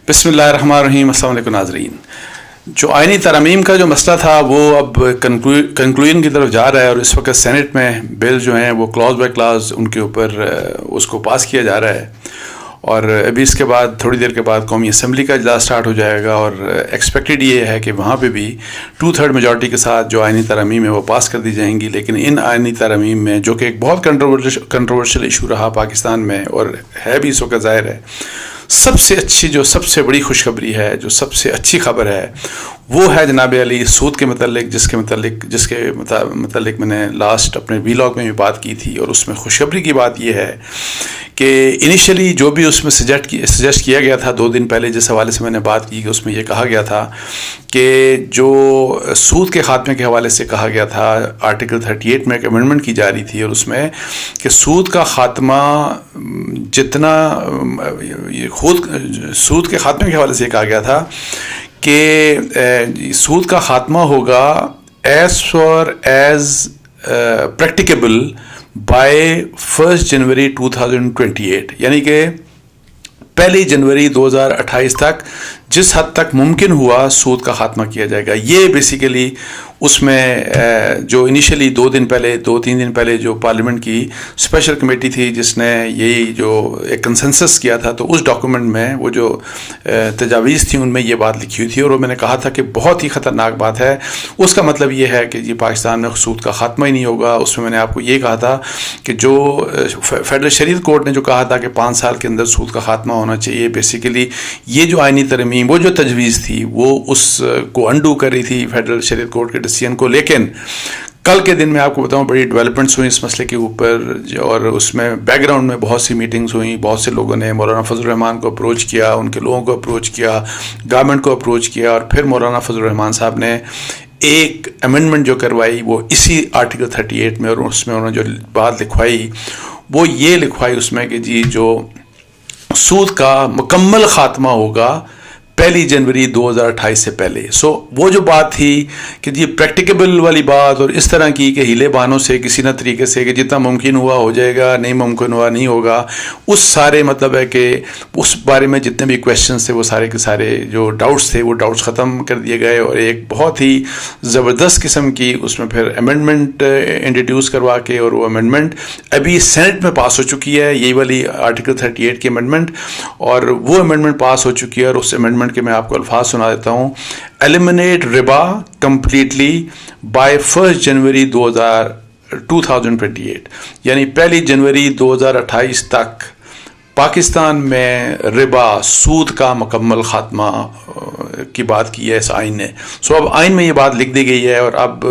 بسم اللہ الرحمن الرحیم. السلام علیکم ناظرین. جو آئینی ترامیم کا جو مسئلہ تھا وہ اب کنکلوژن کی طرف جا رہا ہے، اور اس وقت سینٹ میں بل جو ہیں وہ کلاز بائی کلاز ان کے اوپر اس کو پاس کیا جا رہا ہے، اور ابھی اس کے بعد تھوڑی دیر کے بعد قومی اسمبلی کا اجلاس سٹارٹ ہو جائے گا، اور ایکسپیکٹڈ یہ ہے کہ وہاں پہ بھی 2/3 میجورٹی کے ساتھ جو آئینی ترامیم ہے وہ پاس کر دی جائیں گی. لیکن ان آئینی ترامیم میں جو کہ ایک بہت کنٹروورشل ایشو رہا پاکستان میں، اور ہے بھی اس وقت ظاہر ہے، سب سے اچھی جو سب سے بڑی خوشخبری ہے، جو سب سے اچھی خبر ہے، وہ ہے جناب علی سود کے متعلق، جس کے متعلق میں نے لاسٹ اپنے ویلاگ میں بھی بات کی تھی. اور اس میں خوشخبری کی بات یہ ہے کہ انیشلی جو بھی اس میں سجیسٹ کیا گیا تھا 2 دن پہلے، جس حوالے سے میں نے بات کی، کہ اس میں یہ کہا گیا تھا کہ جو سود کے خاتمے کے حوالے سے کہا گیا تھا، آرٹیکل 38 میں ایک امینڈمنٹ کی جا رہی تھی، اور اس میں کہ سود کا خاتمہ جتنا سود کے خاتمے کے حوالے سے یہ کہا گیا تھا کہ سود کا خاتمہ ہوگا as far as practicable by 1 جنوری 2028، یعنی کہ 1 جنوری 2028 تک جس حد تک ممکن ہوا سود کا خاتمہ کیا جائے گا. یہ بیسیکلی اس میں جو انیشلی 2-3 دن پہلے جو پارلیمنٹ کی اسپیشل کمیٹی تھی جس نے یہی جو ایک کنسنسس کیا تھا، تو اس ڈاکومنٹ میں وہ جو تجاویز تھیں ان میں یہ بات لکھی ہوئی تھی، اور وہ میں نے کہا تھا کہ بہت ہی خطرناک بات ہے. اس کا مطلب یہ ہے کہ یہ پاکستان میں سود کا خاتمہ ہی نہیں ہوگا. اس میں نے آپ کو یہ کہا تھا کہ جو فیڈرل شریعت کورٹ نے جو کہا تھا کہ 5 سال کے اندر سود کا خاتمہ ہونا چاہیے، بیسیکلی یہ جو آئینی ترمیم، وہ جو تجویز تھی وہ اس کو انڈو کر رہی تھی فیڈرل شریعت کورٹ کے ڈیسیژن کو. لیکن کل کے دن میں آپ کو بتاؤں بڑی ڈیولپمنٹس ہوئی اس مسئلے کے اوپر، اور اس میں بیک گراؤنڈ میں بہت سی میٹنگز ہوئیں. بہت سے لوگوں نے مولانا فضل الرحمان کو اپروچ کیا، ان کے لوگوں کو اپروچ کیا، گورنمنٹ کو اپروچ کیا، اور پھر مولانا فضل الرحمان صاحب نے ایک امینڈمنٹ جو کروائی وہ اسی آرٹیکل 38 میں، اور اس میں انہوں نے جو بات لکھوائی وہ یہ لکھوائی اس میں کہ جی جو سود کا مکمل خاتمہ ہوگا 1 جنوری 2028 سے پہلے. وہ جو بات تھی کہ جی پریکٹیکیبل والی بات، اور اس طرح کی کہ ہیلے بہانوں سے کسی نہ طریقے سے کہ جتنا ممکن ہوا ہو جائے گا، نہیں ممکن ہوا نہیں ہوگا، اس سارے مطلب ہے کہ اس بارے میں جتنے بھی کویشچنس تھے وہ سارے کے سارے جو ڈاؤٹس تھے وہ ڈاؤٹس ختم کر دیے گئے، اور ایک بہت ہی زبردست قسم کی اس میں پھر امینڈمنٹ انٹروڈیوس کروا کے، اور وہ امینڈمنٹ ابھی سینٹ میں پاس ہو چکی ہے، یہی والی آرٹیکل 38 کی امینڈمنٹ، اور وہ امینڈمنٹ پاس ہو چکی ہے. اور اس امینڈمنٹ کہ میں آپ کو الفاظ سنا دیتا ہوں: eliminate ربا completely by 1 جنوری 2028، یعنی 1 جنوری 2028 تک پاکستان میں ربا، سود کا مکمل خاتمہ کی بات کی ہے اس آئین نے. اب آئین میں یہ بات لکھ دی گئی ہے، اور اب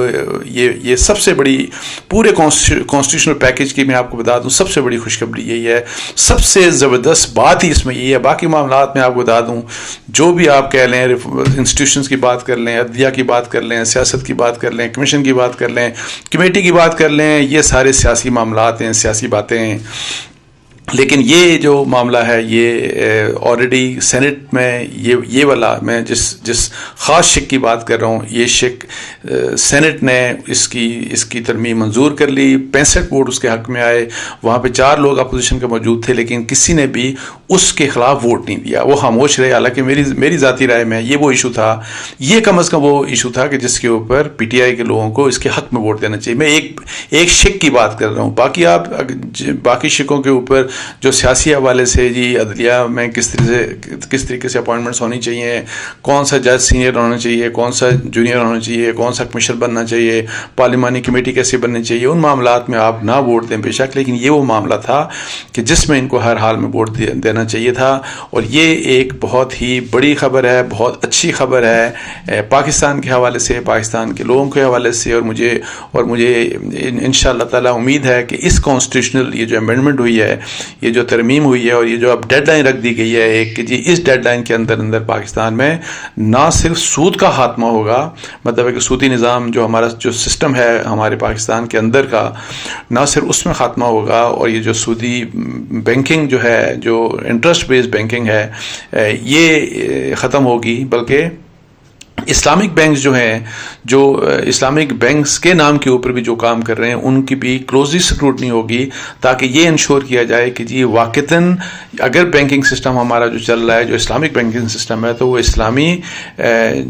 یہ سب سے بڑی پورے کانسٹیٹیوشنل پیکج کی میں آپ کو بتا دوں سب سے بڑی خوشخبری یہی ہے، سب سے زبردست بات ہی اس میں یہی ہے. باقی معاملات میں آپ کو بتا دوں جو بھی آپ کہہ لیں، انسٹیٹیوشنز کی بات کر لیں، عدلیہ کی بات کر لیں، سیاست کی بات کر لیں، کمیشن کی بات کر لیں، کمیٹی کی بات کر لیں، یہ سارے سیاسی معاملات ہیں، سیاسی باتیں ہیں. لیکن یہ جو معاملہ ہے یہ آلریڈی سینٹ میں یہ والا میں جس خاص شک کی بات کر رہا ہوں، یہ شک سینٹ نے اس کی ترمیم منظور کر لی. 65 ووٹ اس کے حق میں آئے. وہاں پہ 4 لوگ اپوزیشن کے موجود تھے، لیکن کسی نے بھی اس کے خلاف ووٹ نہیں دیا، وہ خاموش رہے. حالانکہ میری ذاتی رائے میں یہ وہ ایشو تھا، یہ کم از کم وہ ایشو تھا کہ جس کے اوپر پی ٹی آئی کے لوگوں کو اس کے حق میں ووٹ دینا چاہیے. میں ایک شک کی بات کر رہا ہوں. باقی آپ باقی شکوں کے اوپر جو سیاسی حوالے سے جی عدلیہ میں کس طریقے سے اپوائنٹمنٹس ہونی چاہیے، کون سا جج سینئر ہونا چاہیے، کون سا جونیئر ہونا چاہیے، کون سا کمشنر بننا چاہیے، پارلیمانی کمیٹی کیسے بننی چاہیے، ان معاملات میں آپ نہ ووٹ دیں بے شک. لیکن یہ وہ معاملہ تھا کہ جس میں ان کو ہر حال میں ووٹ دینا چاہیے تھا. اور یہ ایک بہت ہی بڑی خبر ہے، بہت اچھی خبر ہے پاکستان کے حوالے سے، پاکستان کے لوگوں کے حوالے سے. اور مجھے انشاءاللہ تعالیٰ امید ہے کہ اس کانسٹیٹیوشنل یہ جو امینڈمنٹ ہوئی ہے، یہ جو ترمیم ہوئی ہے، اور یہ جو اب ڈیڈ لائن رکھ دی گئی ہے ایک کہ جی اس ڈیڈ لائن کے اندر پاکستان میں نہ صرف سود کا خاتمہ ہوگا، مطلب ہے کہ سودی نظام جو ہمارا جو سسٹم ہے ہمارے پاکستان کے اندر کا، نہ صرف اس میں خاتمہ ہوگا، اور یہ جو سودی بینکنگ جو ہے، جو انٹرسٹ بیسڈ بینکنگ ہے، یہ ختم ہوگی، بلکہ اسلامک بینکس جو ہیں، جو اسلامک بینکس کے نام کے اوپر بھی جو کام کر رہے ہیں، ان کی بھی کلوزلی اسکروٹنی ہوگی، تاکہ یہ انشور کیا جائے کہ جی واقعتاً اگر بینکنگ سسٹم ہمارا جو چل رہا ہے، جو اسلامک بینکنگ سسٹم ہے، تو وہ اسلامی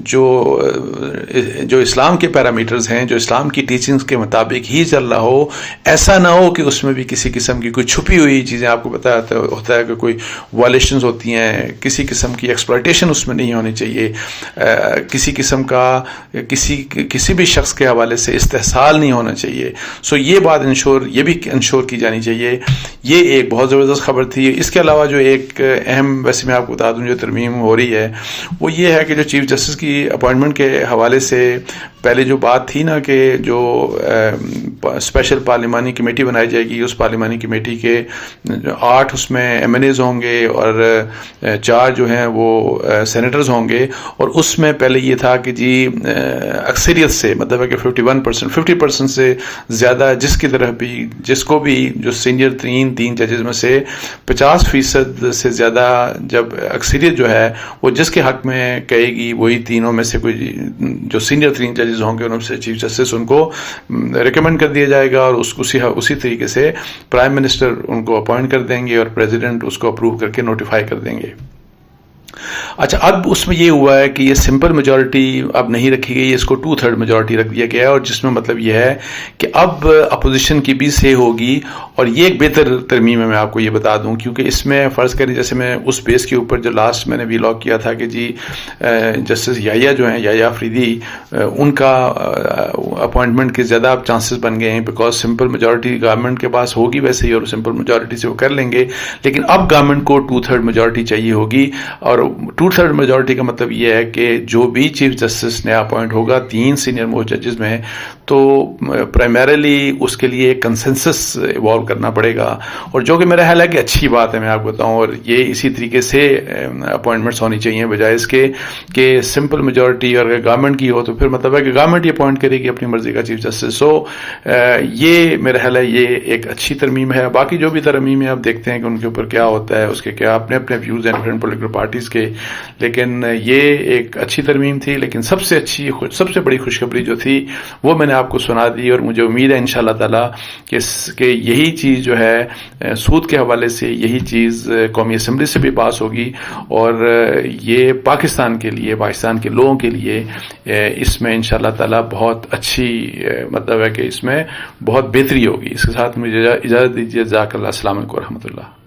جو اسلام کے پیرامیٹرز ہیں، جو اسلام کی ٹیچنگز کے مطابق ہی چل رہا ہو. ایسا نہ ہو کہ اس میں بھی کسی قسم کی کوئی چھپی ہوئی چیزیں، آپ کو پتہ ہوتا ہے کہ کوئی وائلیشنز ہوتی ہیں، کسی قسم کی ایکسپلائٹیشن اس میں نہیں ہونی چاہیے، کسی قسم کا کسی بھی شخص کے حوالے سے استحصال نہیں ہونا چاہیے. سو یہ بات یہ بھی انشور کی جانی چاہیے. یہ ایک بہت زبردست خبر تھی. اس کے علاوہ جو ایک اہم، ویسے میں آپ کو بتا دوں، جو ترمیم ہو رہی ہے وہ یہ ہے کہ جو چیف جسٹس کی اپوائنٹمنٹ کے حوالے سے پہلے جو بات تھی نا کہ جو اسپیشل پارلیمانی کمیٹی بنائی جائے گی، اس پارلیمانی کمیٹی کے 8 اس میں ایم این ایز ہوں گے اور 4 جو ہیں وہ سینیٹرز ہوں گے. اور اس میں پہلے یہ تھا کہ جی اکثریت سے، مطلب ہے کہ 50% سے زیادہ جس کو بھی جو سینئر 3 ججز میں سے 50% سے زیادہ جب اکثریت جو ہے وہ جس کے حق میں کہے گی، وہی تینوں میں سے کوئی جو سینئر 3 ججز ہوں گے ان میں سے چیف جسٹس ان کو ریکمینڈ کر دیا جائے گا، اور اسی طریقے سے پرائم منسٹر ان کو اپوائنٹ کر دیں گے اور پریزیڈنٹ اس کو اپروو کر کے نوٹیفائی کر دیں گے. اچھا، اب اس میں یہ ہوا ہے کہ یہ سمپل میجورٹی اب نہیں رکھی گئی، اس کو 2/3 میجورٹی رکھ دیا گیا ہے، اور جس میں مطلب یہ ہے کہ اب اپوزیشن کی بھی سے ہوگی. اور یہ ایک بہتر ترمیم ہے، میں آپ کو یہ بتا دوں، کیونکہ اس میں فرض کریں جیسے میں اس بیس کے اوپر جو لاسٹ میں نے ویلاگ کیا تھا کہ جی جسٹس یحییٰ جو ہیں، یحییٰ آفریدی، ان کا اپوائنٹمنٹ کے زیادہ اب چانسز بن گئے ہیں، بیکاز سمپل میجورٹی گورنمنٹ کے پاس ہوگی ویسے ہی، اور سمپل میجورٹی سے وہ کر لیں گے. لیکن اب گورنمنٹ کو 2/3 میجورٹی چاہیے ہوگی، اور 2/3 میجورٹی کا مطلب یہ ہے کہ جو بھی چیف جسٹس نیا اپوائنٹ ہوگا 3 سینئر موسٹ ججز میں، تو پرائمریلی اس کے لیے ایک کنسنسس ایوالو کرنا پڑے گا، اور جو کہ میرا خیال ہے کہ اچھی بات ہے، میں آپ کو بتاؤں. اور یہ اسی طریقے سے اپوائنٹمنٹس ہونی چاہیے، بجائے اس کے کہ سمپل میجورٹی اور گورنمنٹ کی ہو تو پھر مطلب ہے کہ گورنمنٹ ہی اپوائنٹ کرے گی اپنی مرضی کا چیف جسٹس. سو یہ میرا خیال ہے یہ ایک اچھی ترمیم ہے. باقی جو بھی ترمیم ہے آپ دیکھتے ہیں کہ ان کے اوپر کیا ہوتا ہے، اس کے کیا اپنے ویوز ہیں ڈفرینٹ پولیٹیکل پارٹیز کے، لیکن یہ ایک اچھی ترمیم تھی. لیکن سب سے بڑی خوشخبری جو تھی وہ میں نے آپ کو سنا دی، اور مجھے امید ہے انشاءاللہ تعالیٰ کہ یہی چیز جو ہے سود کے حوالے سے، یہی چیز قومی اسمبلی سے بھی پاس ہوگی، اور یہ پاکستان کے لیے، پاکستان کے لوگوں کے لیے اس میں انشاءاللہ تعالیٰ بہت اچھی، مطلب ہے کہ اس میں بہت بہتری ہوگی. اس کے ساتھ مجھے اجازت دیجیے. جزاک اللہ. السلام علیکم ورحمۃ اللہ.